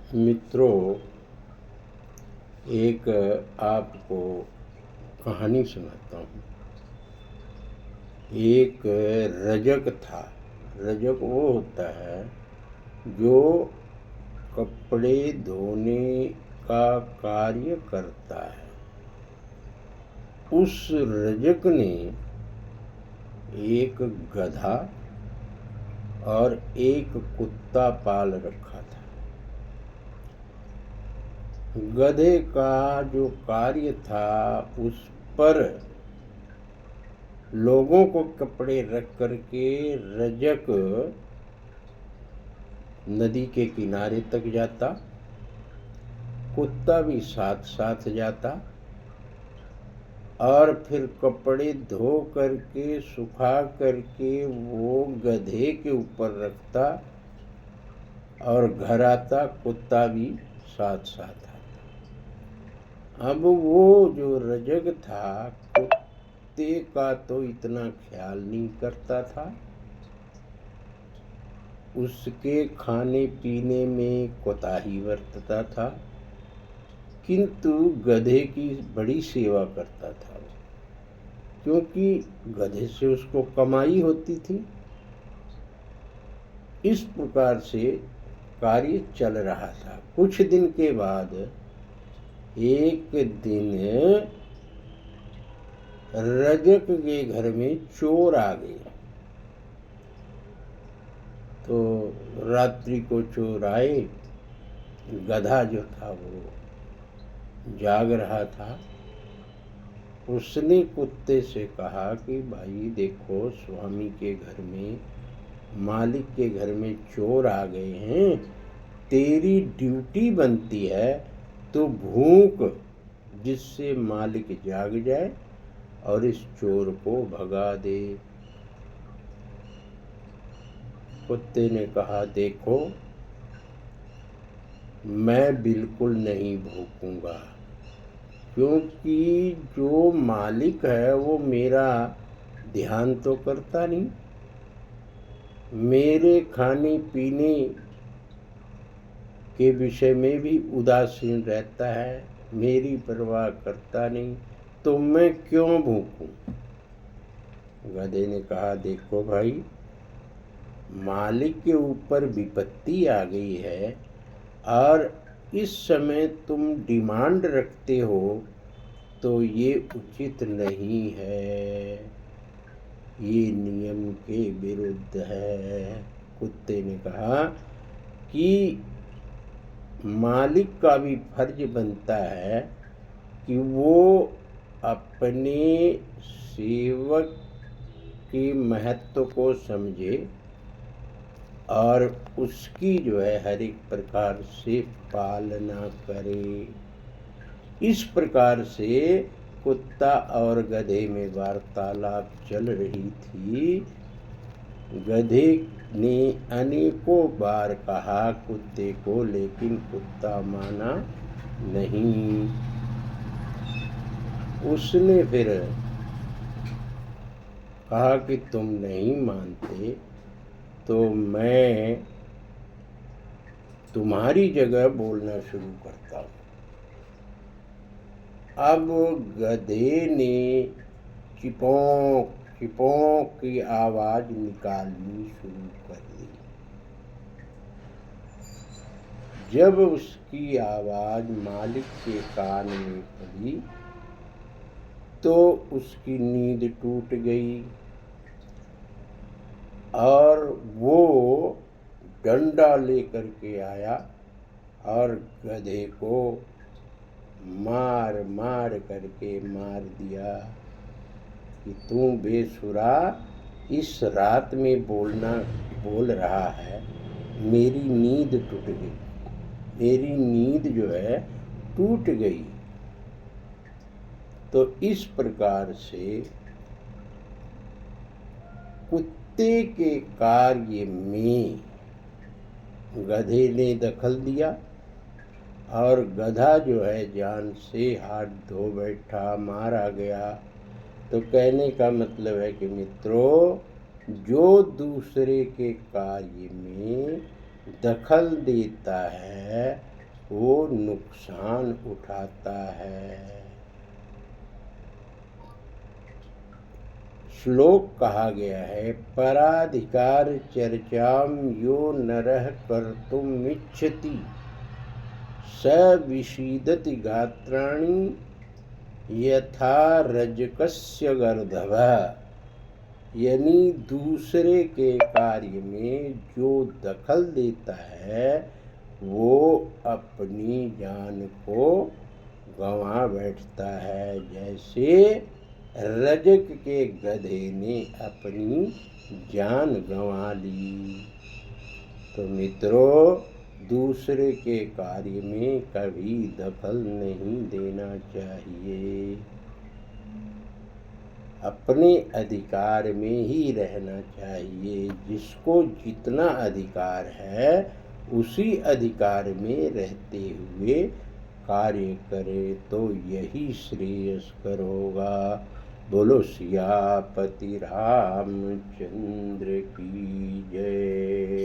मित्रों, एक आपको कहानी सुनाता हूँ। एक रजक था। रजक वो होता है जो कपड़े धोने का कार्य करता है। उस रजक ने एक गधा और एक कुत्ता पाल रखा था। गधे का जो कार्य था उस पर लोगों को कपड़े रख करके रजक नदी के किनारे तक जाता, कुत्ता भी साथ साथ जाता और फिर कपड़े धो करके सुखा करके वो गधे के ऊपर रखता और घर आता, कुत्ता भी साथ साथ आता। अब वो जो रजक था कुत्ते का तो इतना ख्याल नहीं करता था, उसके खाने पीने में कोताही बरतता था, किंतु गधे की बड़ी सेवा करता था, क्योंकि गधे से उसको कमाई होती थी। इस प्रकार से कार्य चल रहा था। कुछ दिन के बाद एक दिन रजक के घर में चोर आ गए। तो रात्रि को चोर आए। गधा जो था वो जाग रहा था। उसने कुत्ते से कहा कि भाई देखो, स्वामी के घर में, मालिक के घर में चोर आ गए हैं, तेरी ड्यूटी बनती है तो भूख जिससे मालिक जाग जाए और इस चोर को भगा दे। कुत्ते ने कहा, देखो मैं बिल्कुल नहीं भूखूंगा, क्योंकि जो मालिक है वो मेरा ध्यान तो करता नहीं, मेरे खाने पीने के विषय में भी उदासीन रहता है, मेरी परवाह करता नहीं, तो मैं क्यों भूखूं। गधे ने कहा, देखो भाई, मालिक के ऊपर विपत्ति आ गई है और इस समय तुम डिमांड रखते हो तो ये उचित नहीं है, ये नियम के विरुद्ध है। कुत्ते ने कहा कि मालिक का भी फर्ज बनता है कि वो अपने सेवक के महत्व को समझे और उसकी जो है हर एक प्रकार से पालना करे। इस प्रकार से कुत्ता और गधे में वार्तालाप चल रही थी। गधे ने अनेकों बार कहा कुत्ते को, लेकिन कुत्ता माना नहीं। उसने फिर कहा कि तुम नहीं मानते तो मैं तुम्हारी जगह बोलना शुरू करता हूँ। अब गधे ने चिपोंक चिपोंक की आवाज निकालनी शुरू कर दी। जब उसकी आवाज मालिक के कान में पड़ी तो उसकी नींद टूट गई और वो डंडा लेकर के आया और गधे को मार मार करके मार दिया कि तू बेसुरा इस रात में बोल रहा है, मेरी नींद टूट गई, मेरी नींद जो है टूट गई। तो इस प्रकार से कुत्ते के कार्य में गधे ने दखल दिया और गधा जो है जान से हाथ धो बैठा, मारा गया। तो कहने का मतलब है कि मित्रों, जो दूसरे के कार्य में दखल देता है वो नुकसान उठाता है। श्लोक कहा गया है, पराधिकार चर्चाम यो नरः कर्तुमिच्छति स विषीदति गात्राणि यथा रजकस्य गर्दभः। यानी दूसरे के कार्य में जो दखल देता है वो अपनी जान को गंवा बैठता है, जैसे रजक के गधे ने अपनी जान गंवा ली। तो मित्रों, दूसरे के कार्य में कभी दखल नहीं देना चाहिए, अपने अधिकार में ही रहना चाहिए। जिसको जितना अधिकार है उसी अधिकार में रहते हुए कार्य करे तो यही श्रेयस्कर होगा। बोलो सियापति रामचंद्र की जय।